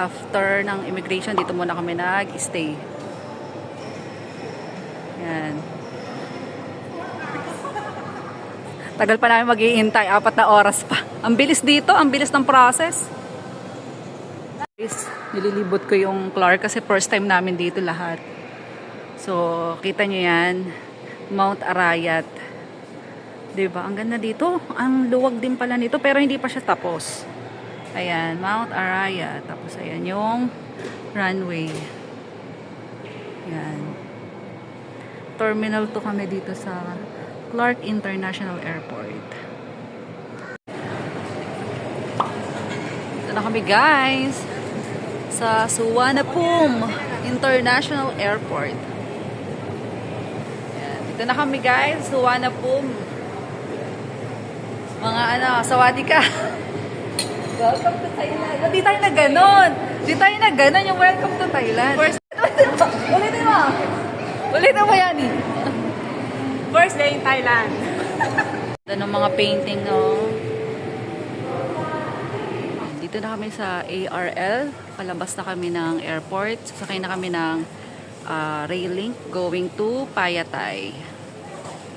after ng immigration, dito muna kami nag-stay. Yan. Tagal pa namin maghihintay, 4 na oras pa. Ang bilis dito, ang bilis ng process. Nililibot ko yung Clark kasi first time namin dito lahat. So, kita nyo yan. Mount Arayat. Diba? Ang ganda dito. Ang luwag din pala nito pero hindi pa siya tapos. Ayan, Mount Arayat. Tapos ayan yung runway. Ayan. Terminal 2 kami dito sa Clark International Airport. Ito na kami guys sa Suvarnabhumi International Airport. Ayan. Dito na kami guys, Suvarnabhumi. Mga sawadi ka. Welcome to Thailand. Di tayo na ganon. Di tayo na ganon yung welcome to Thailand. First, ulitin mo. Ulitin mo yan eh. First day in Thailand. Ito ng mga painting, no? Dito na kami sa ARL. Palabas na kami ng airport. Sasakay na kami ng rail link going to Payatay.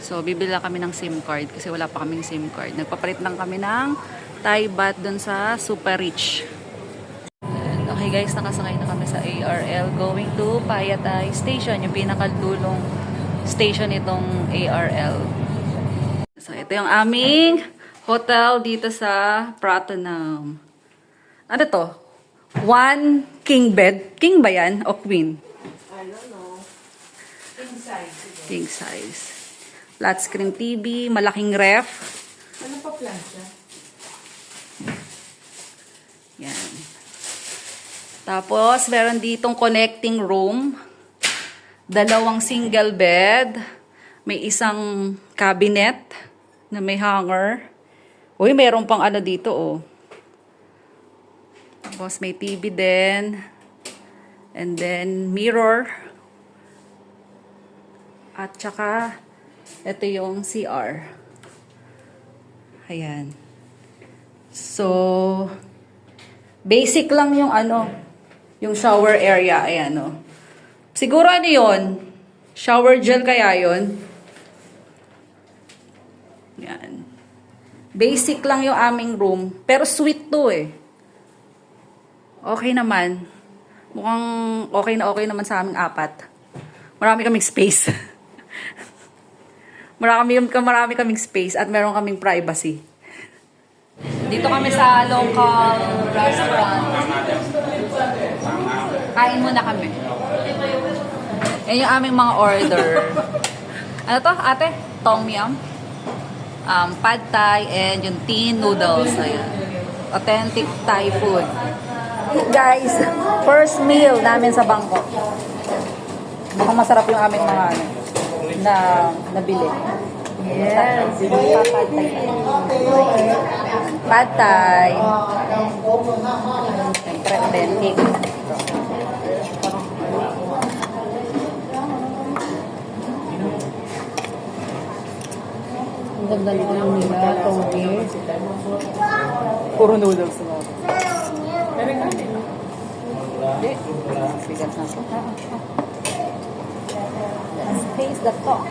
So, bibili lang kami ng SIM card kasi wala pa kaming SIM card. Nagpapalit lang kami ng Thai baht dun sa Super Rich. Okay guys, nakasakay na kami sa ARL going to Payatay Station. Yung pinakadulong station itong ARL. So, ito yung aming hotel dito sa Pratunam. Ano to? 1 king bed. King ba yan? O queen? I don't know. King size. King size. Flat screen TV, malaking ref. Ano pa plansya? Yan. Tapos, meron ditong connecting room. 2 single bed. May isang cabinet na may hanger. Uy, meron pang ano dito, oh. Tapos, may TV din. And then, mirror. At saka, ito yung CR. Ayan. So, basic lang yung yung shower area. Ayan, oh. Siguro ano yun? Shower gel kaya yun? Yan. Basic lang yung aming room. Pero sweet to eh. Okay naman. Mukhang okay naman sa aming 4. Marami kaming space. marami kaming space at meron kaming privacy. Dito kami sa local restaurant. Kain muna kami. Yan yung aming mga order. Ano to, ate? Tom yum? Pad Thai and yung tin noodles. Ayan. Authentic Thai food. Guys, first meal namin sa Bangkok. Mukhang masarap yung aming mga nabili. Yes. Pad Thai. Siyempre, authentic. Ang ganda lang nila, toge. Puro noodles na. Hindi. Bigat na ito. Let's taste the top.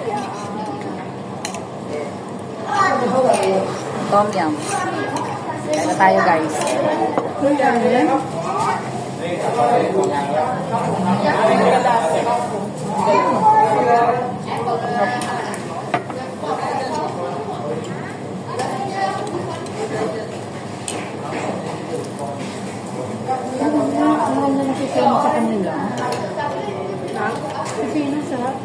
Tom yum. Kaya na tayo guys. Sa kanila. Pipino sarap.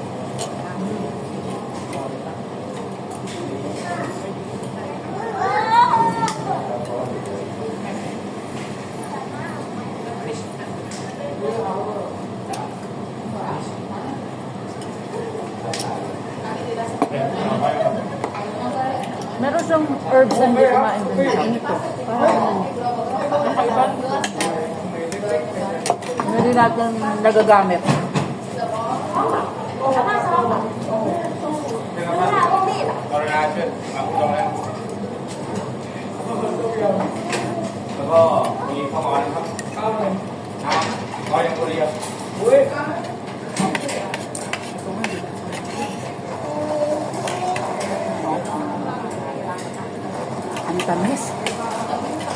Meron siyang herbs na hindi kumain dun. Ano ito? Hindi natin nagagamit. Ang tamis.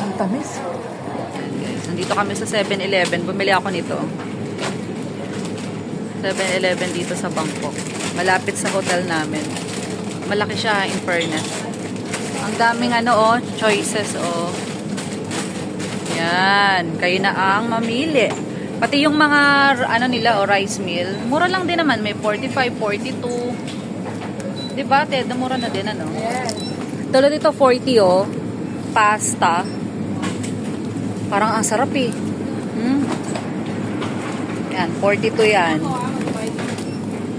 Ang tamis. Ayan, guys. Nandito kami sa 7-Eleven. Bumili ako nito. 7-Eleven dito sa Bangkok. Malapit sa hotel namin. Malaki siya, in fairness. Ang daming choices, Yan. Kayo na ang mamili. Pati yung mga, nila, rice meal. Mura lang din naman. May 45, 42. Diba, Ted? Mura na din, Yes. Tulad dito, 40, Pasta. Parang ang sarap, eh. Yan, 42 yan.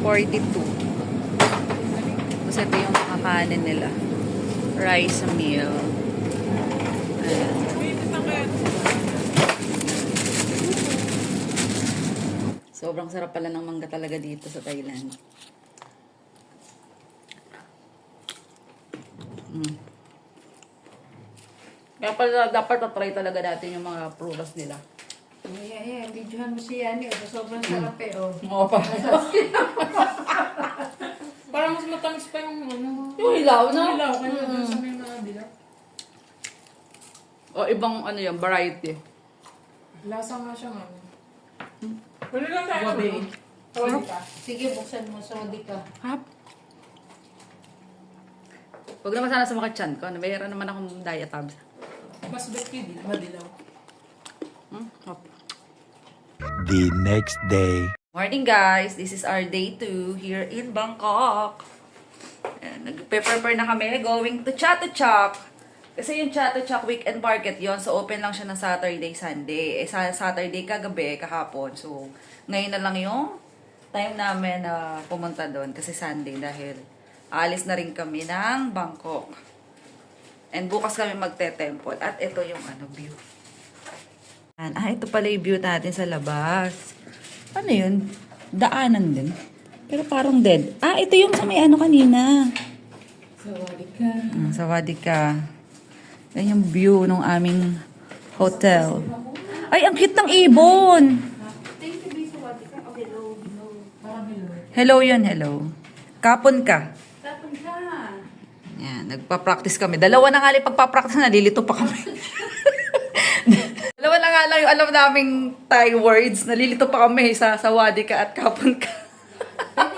42. Tapos ito yung makakanin nila. Rice meal. Ayan. Sobrang sarap pala ng mangga talaga dito sa Thailand. Kaya pala dapat try talaga natin yung mga prutas nila. Videohan mo siya yan. Sobrang sarap eh. Oo pa. Parang mas matamis pa yung Yung hilaw, no? Ilaw. Kaya sa may mga dilaw. O ibang variety. Lasa nga siya nga. Wala lang tayo. Wadi ka. Sige, buksan mo. Wadi ka. Hap. Huwag naman sana sumakit chan ko. Mayroon naman akong diatabs. Mas bet kayo din. Madilaw. Hap. The next day. Morning guys, this is our day 2 here in Bangkok. Nag-prepare na kami going to Chatuchak. Kasi yung Chatuchak weekend market yon, so open lang siya na Saturday, Sunday. Sa Saturday kagabi, kahapon. So ngayon na lang yung time namin na pumunta doon kasi Sunday dahil alis na rin kami ng Bangkok. And bukas kami magte-temple. At ito yung view. Ito pala yung view natin sa labas. Ano yun? Daanan din. Pero parang dead. Ito yung sa may kanina. Sawadika. Sawadika. Yan yung view ng aming hotel. Ay, ang cute ng ibon! Hello yun, hello. Kapon ka. Tapon ka. Yan, nagpa-practice kami. Dalawa na nga lang pagpa-practice, nalilito pa kami. Dalawa na nga lang yung alam naming Thai words. Nalilito pa kami sa Sawadika at Kapon ka.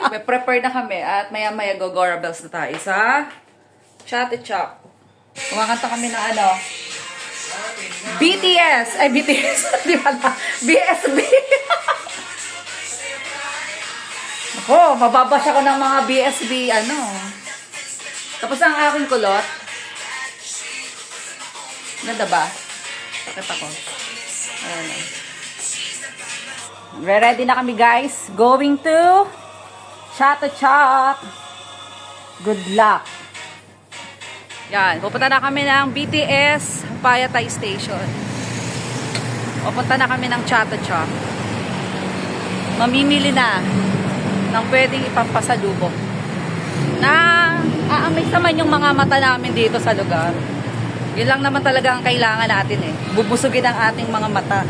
May prepare na kami at maya-maya go-Gora Bells na tayo sa Chatuchak. Kumakanta kami ng BTS. Ay, BTS. Di ba na? BSB. Ako, mababasa ko ng mga BSB, Tapos ang aking kulot. Ganda ba? Bakit ako? Ayan. Ready na kami, guys. Going to Chatuchak. Good luck. Yan, pupunta na kami ng BTS Payatay Station. Pupunta na kami ng Chatuchak. Mamimili na ng pwedeng ipampasalubong. Na aamis naman yung mga mata namin dito sa lugar. Yun lang naman talaga ang kailangan natin Bubusugin ang ating mga mata.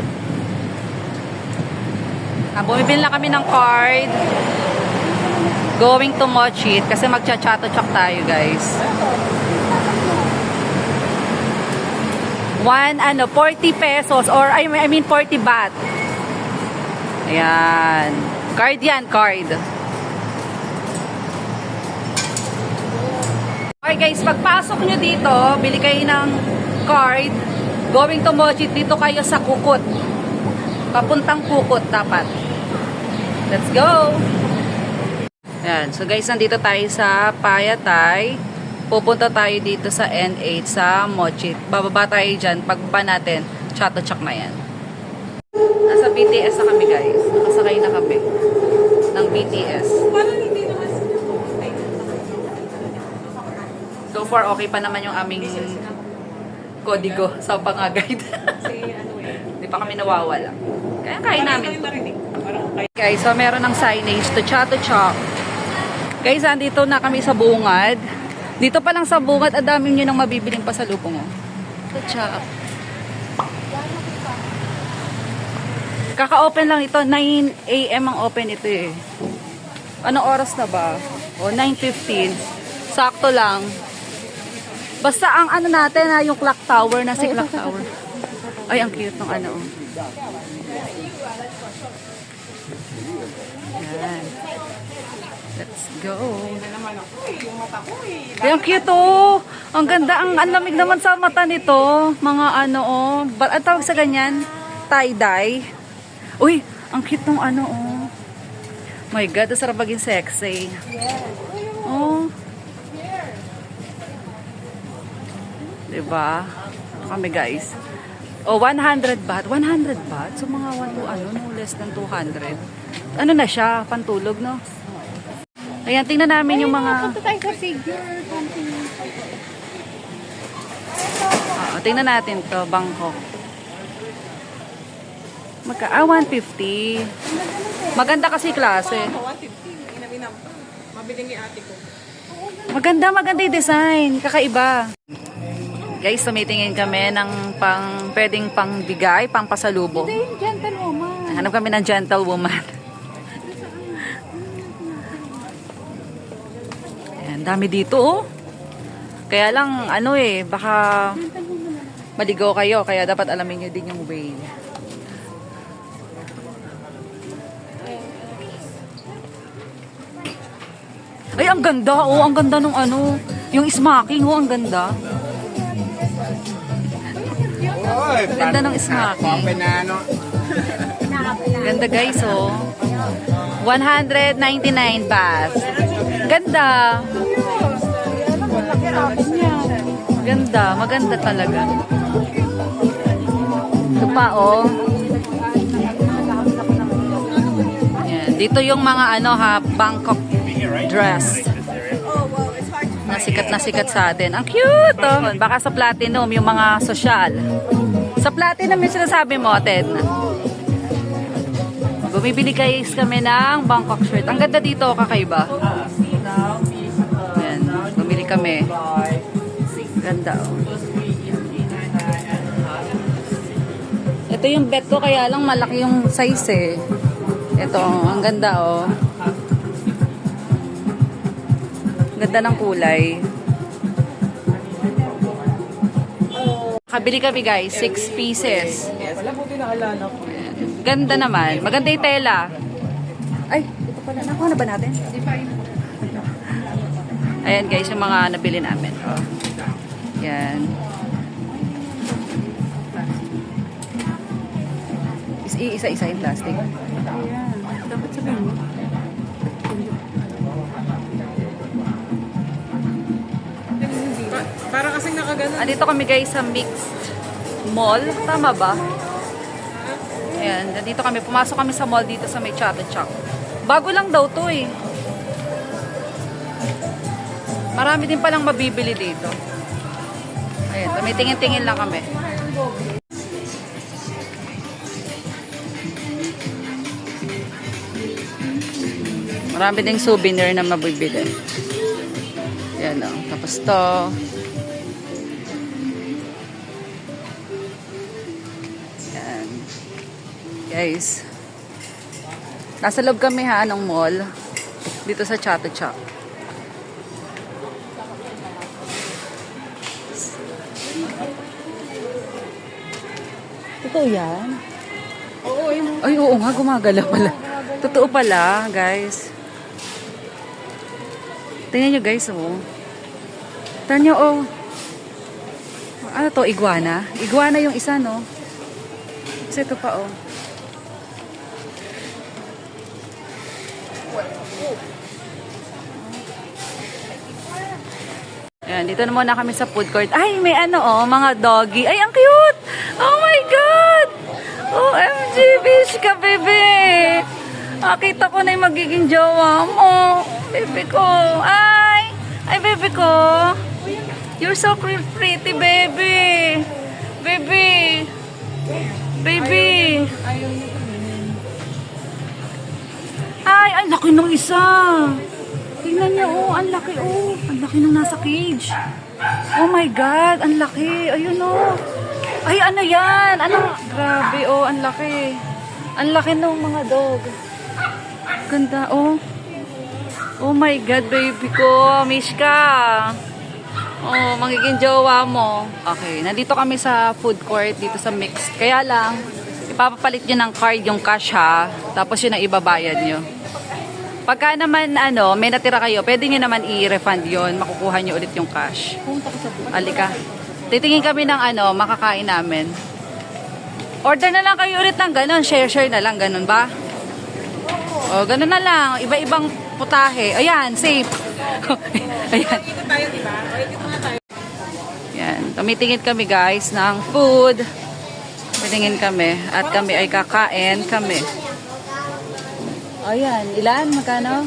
Bumibili na kami ng card. Going to Mochit kasi magcha-Chatuchak tayo, guys. 40 pesos or I mean 40 baht. Ayan. Card yan, card. Okay guys, pagpasok nyo dito, bili kayo ng card. Going to Mochit, dito kayo sa Kukut. Papuntang Kukut dapat. Let's go! Ayan. So guys, nandito tayo sa Payatay. Pupunta tayo dito sa N8 sa Mochit. Bababa tayo dyan. Pagbaba natin, Chatuchak na yan. Nasa BTS na kami, guys. Nakasakay na kami ng BTS. So far, okay pa naman yung aming kodigo sa pang-guide. Hindi pa kami nawawala. Kaya kaya namin to. Guys, so meron ng signage to Chatuchak. Guys, andito na kami sa bungad. Dito pa lang sa bungad, ang dami nyo nang mabibiling pasalubong. Chatuchak. Kaka-open lang ito. 9 a.m. ang open ito eh. Anong oras na ba? O, 9:15. Sakto lang. Basta ang ano natin ha, yung clock tower na si clock tower. Ay, ang cute ng ano. Yan. Let's go. Ay, ang cute oh. Ang ganda. Ang lamig naman sa mata nito. Mga ano oh. Ang tawag sa ganyan? Tie-dye. Uy, ang cute ng ano oh. My God, ang sarap maging sexy. Oh. Diba? Ito kami guys. Oh, 100 baht. 100 baht? So mga 1 to ano, no less than 200. Ano na siya? Pantulog, no? Ayan, tingnan namin yung mga... Punta tayo sa figure. tingnan natin to, Bangkok. 150. Maganda kasi klase. 150. Inabinam. Mabiling ni ate ko. Maganda yung design. Kakaiba. Guys, tumitingin kami ng pwedeng pang bigay, pang pasalubong. Ito yung gentlewoman. Hanap kami ng gentlewoman. Ayan, dami dito oh. Kaya lang, ano eh, baka maligaw kayo. Kaya dapat alamin nyo din yung way. Ay, ang ganda oh. Ang ganda nung ano. Yung smocking oh, ang ganda. Ganda ng smocking. Ganda guys oh. 199 baht. Ganda. Ganda, maganda talaga. Ito pa oh. Yan. Dito yung mga ano ha, Bangkok dress. Na sikat sa atin. Ang cute oh. Baka sa Platinum yung mga social. Sa Platinum yung sinasabi mo, Ted. Bumibili guys kami ng Bangkok shirt. Ang ganda dito, kakaiba. Ayan, bumili kami. Ganda oh. Ito yung bet ko, kaya lang malaki yung size eh. Ito, ang ganda oh. Ganda ng kulay. Kabili kami guys, 6 pieces. Wala buti na alala ko. Ganda naman. Maganda yung tela. Ay, ito pala. Nakuha na ba natin? Ayan guys, yung mga nabili namin. Oh. Yan. Isa-isa yung plastic. Ayan. Dapat sabihin mo. Para kasing nakaganon. Andito kami guys sa mixed mall. Tama ba? Ayan, dito kami. Pumasok kami sa mall dito sa may Chatuchak. Bago lang daw to eh. Marami din palang mabibili dito. Ayan, tumitingin-tingin lang kami. Marami ding souvenir na mabibili. Ayan o. Tapos to. Ayan. Guys. Nasa loob kami ha ng mall. Dito sa Chatuchak. Totoo yan? Oo, yun. Ay, oo nga. Gumagala pala. Totoo pala, guys. Tingnan nyo guys, oh. Tingnan nyo, oh. Ano to, iguana? Iguana yung isa, no? Kasi ito pa, oh. Ayan, dito na muna kami sa food court. Ay, may ano, oh, mga doggy. Ay, ang cute! Oh my God! OMG, fish ka, bebe! Nakita ko na yung magiging jowa mo. Bebe ko. Ay, bebe ko. You're so pretty, baby. Baby. Baby. Ay, ang laki nung isa. Tingnan niyo, oh, ang laki, oh. Ang laki nung nasa cage. Oh my God, ang laki. Ayun, oh. Ay, ano yan? Ano? Grabe, oh, ang laki. Ang laki ng mga dog. Ganda, oh. Oh my God, baby ko. Miss ka. Oh, magiging jowa mo. Okay, nandito kami sa food court dito sa Mixed. Kaya lang, ipapapalit nyo ng card yung cash ha. Tapos yun ang ibabayad nyo. Pagka naman may natira kayo, pwede nyo naman i-refund yun. Makukuha nyo ulit yung cash. Alika. Titingin kami ng makakain namin. Order na lang kayo ulit ng ganun. Share na lang. Ganun ba? O, ganun na lang. Iba-ibang putahe. Ayan, safe. Ayan. Dito tayo, di ba? O, dito na tayo. Yan. Tumitingin kami guys ng food. Tumitingin kami. At kami ay kakain kami. Ayan. Ilan? Magkano?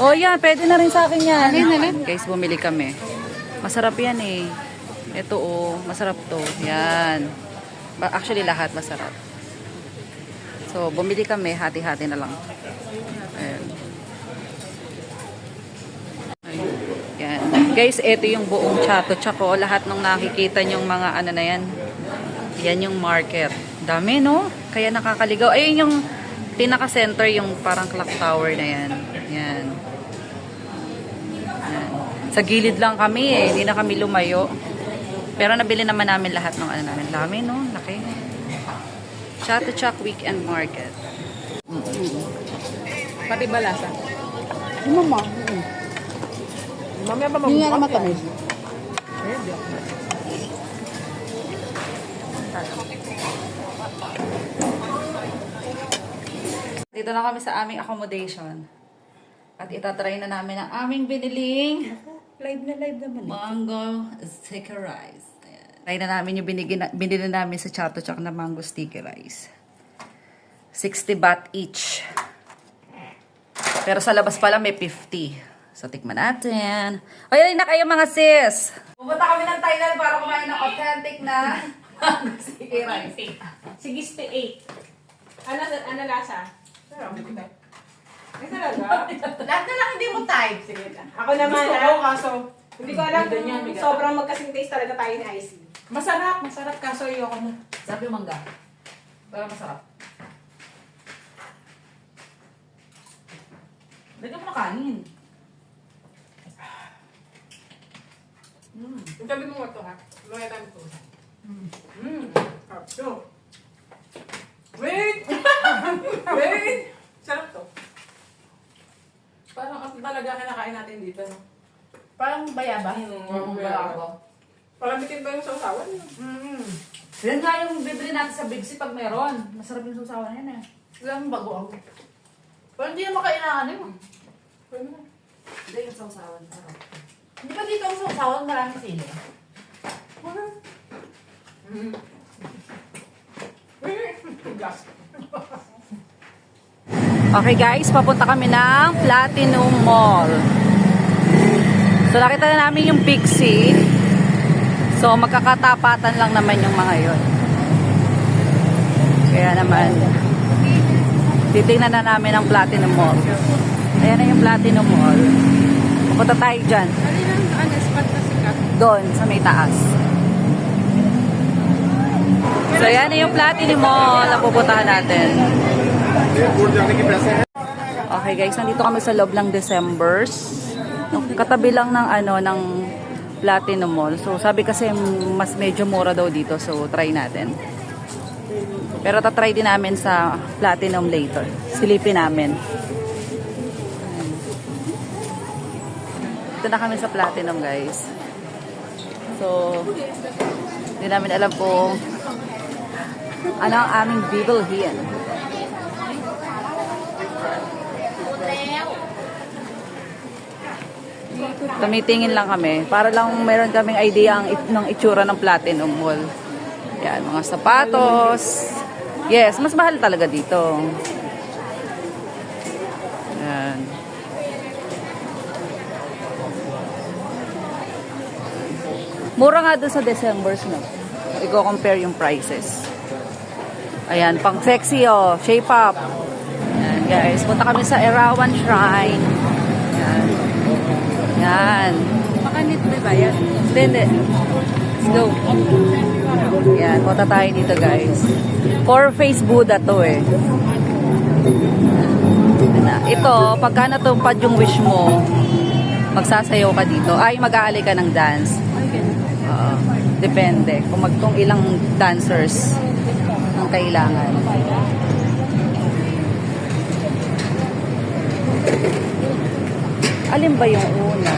O yan. Pwede na rin sa akin yan. Guys, bumili kami. Masarap yan eh. Ito masarap to. Yan. Actually, lahat masarap. So, bumili kami. Hati-hati na lang. Ayan. Yan. Guys, ito yung buong Chato Chaco. Lahat ng nakikita nyong mga na yan. Yan yung market. Dami, no? Kaya nakakaligaw. Ayun yung pinaka-center, yung parang clock tower na yan. Yan. Yan. Sa gilid lang kami eh. Hindi na kami lumayo. Pero nabili naman namin lahat ng namin. Dami, no? Laki. Chato Chaco Weekend Market. Pati ba lasa? Yung mama. Mamaya ba Yung nga na matamis. Dito na kami sa aming accommodation. At itatry na namin ang aming biniling Live na live naman. mango sticky rice. Ayan. Try na namin yung binili namin sa Chato Chaco na mango sticky rice. 60 baht each. Pero sa labas pala may 50. So tikman natin. Ayun na kayo mga sis. Pumunta kami ng Thailand para kumain ng authentic na mango sticky rice. 68. Ano lasa? Ay, talaga? Lahat na lang hindi mo type. Sige. Ako naman, Gusto ko, kaso hindi ko alam Ganyan, kung bigat. sobrang magkasing taste talaga tayo ni Icy. masarap kaso ayoko na. Sabi mangga. Pero masarap. Lagyan mo na kanin. Sabi mo ito ha. Mga tayo ito. So. Wait! Wait! Sarap to. Parang talaga kinakain natin dito, no? Parang bayaba. Parang bitin ba yung sausawan? Yan nga yung bibili natin sa Big C pag meron. Masarap yung susawan na yan eh. Wala mong bago ako. Parang hindi naman kailangan yun. Hindi yung susawan. Sarap. Hindi ba dito ang sausawan maraming sili? Okay guys, papunta kami ng Platinum Mall. So nakita na namin yung Big C. So magkakatapatan lang naman yung mga yon. Kaya naman, titingnan na namin ang Platinum Mall. Ayan na yung Platinum Mall. Pupunta tayo dyan. Doon, sa may taas. So yan na yung Platinum Mall na pupuntahan natin. Okay guys, nandito kami sa loob ng December's. Katabi lang ng ng Platinum Mall. So sabi kasi mas medyo mura daw dito, so try natin. Pero tatry din namin sa Platinum later. Silipin namin. Ito na kami sa Platinum guys. So hindi namin alam kung ano ang aming bibilhin. Tumitingin lang kami para lang meron kaming idea ng itsura ng Platinum Mall. Yan, mga sapatos. Yes, mas mahal talaga dito. Yan. Mura nga doon sa December's, no? I-compare yung prices. Ayan, pang sexy oh, shape up. Ayan guys, punta kami sa Erawan Shrine. Ayan. Yan. Makanit ba ba yan? Hindi. Let's go. Yan, punta tayo dito guys. 4-face Buddha to eh. Ito, pagka natupad yung wish mo, magsasayaw ka dito. Ay, mag-aalay ka ng dance. Oo. Depende. Kung ilang dancers ang kailangan. Alin ba yung una?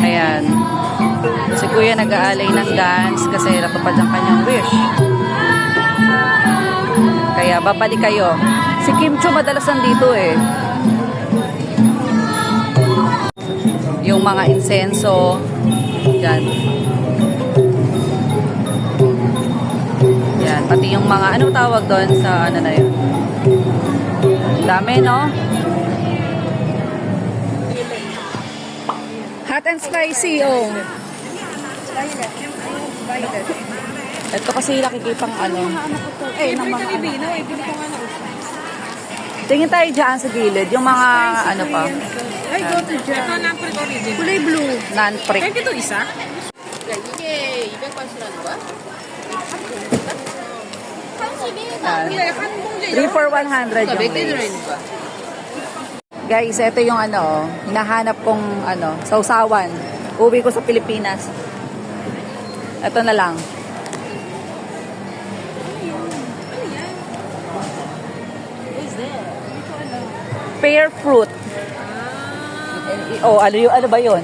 Ayan. Si Kuya nag-aalay ng dance kasi natupad ang kanyang wish. Kaya babalik kayo. Si Kim Chu madalas nandito eh. Yung mga insenso. Yan. Yan. Pati yung mga, anong tawag doon sa ano na yun? Dami, no? Hot and spicy, oh. Ito kasi nakikipang ano. Eh, naman ka ni Bino, eh, bili ko nga na. Tingin tayo dyan sa gilid. Yung mga ano pa. Ay, go to dyan. Ito, non-prick origin. Kulay blue. Non-prick. Kaya ito isa? 이게 280라는 거야? 3 for 100 yung 몇 개 base. 들어있는 거야? Guys, ito yung ano, hinahanap kong ano, sausawan. Uwi ko sa Pilipinas. Ito na lang. Pear fruit. Oh, ano ba yun?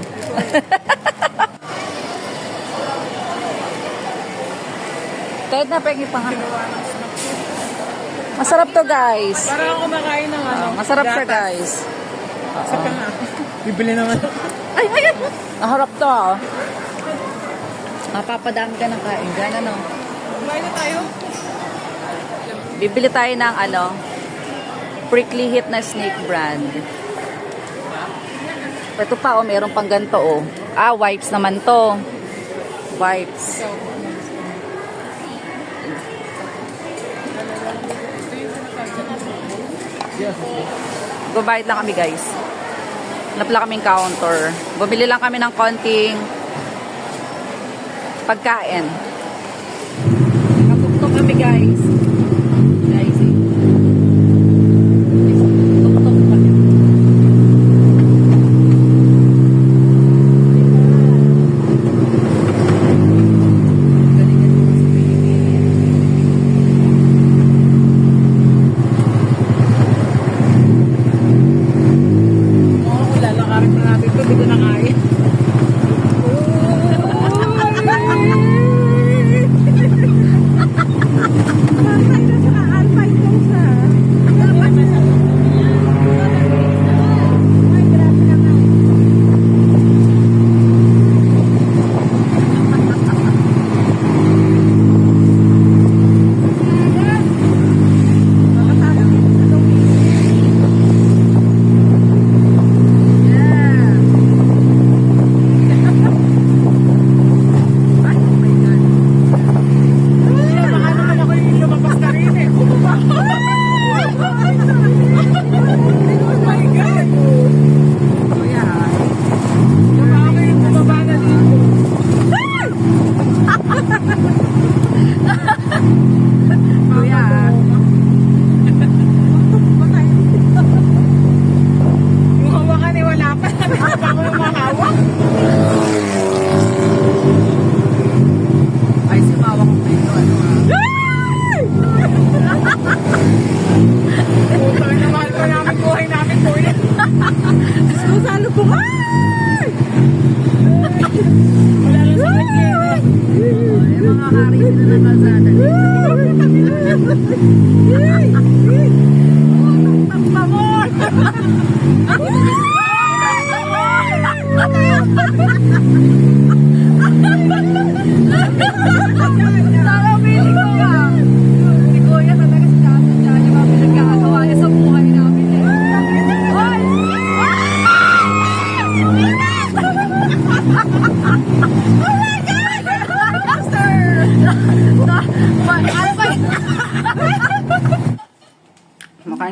Kahit na pengi pa nga. Masarap to, guys. Parang ako kumakain ng ano. Masarap siya, guys. Saka nga. Bibili naman. Ay, ay, ay. Naharap to, ah. Mapapadami ka ng kain dyan, ano? Kumain na tayo? Bibili tayo ng, ano, prickly heat na snake brand. Ito pa, oh, meron pang ganito, oh. Ah, wipes naman to. Wipes. Babayad lang kami, guys. Hanap lang kaming counter. Bumili lang kami ng konting pagkain. Nakatugtog kami, guys. Guys, eh. Tugtog kami. Lalakarin na natin ito. Dito na kain.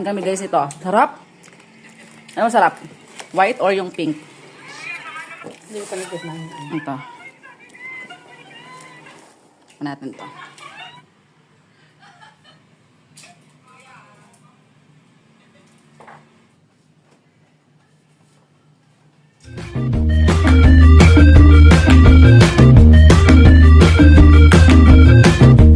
Kain kami guys ito. Sarap. Ano sarap? White or yung pink? Hindi ko pa nagkit na. Ito. Natin to.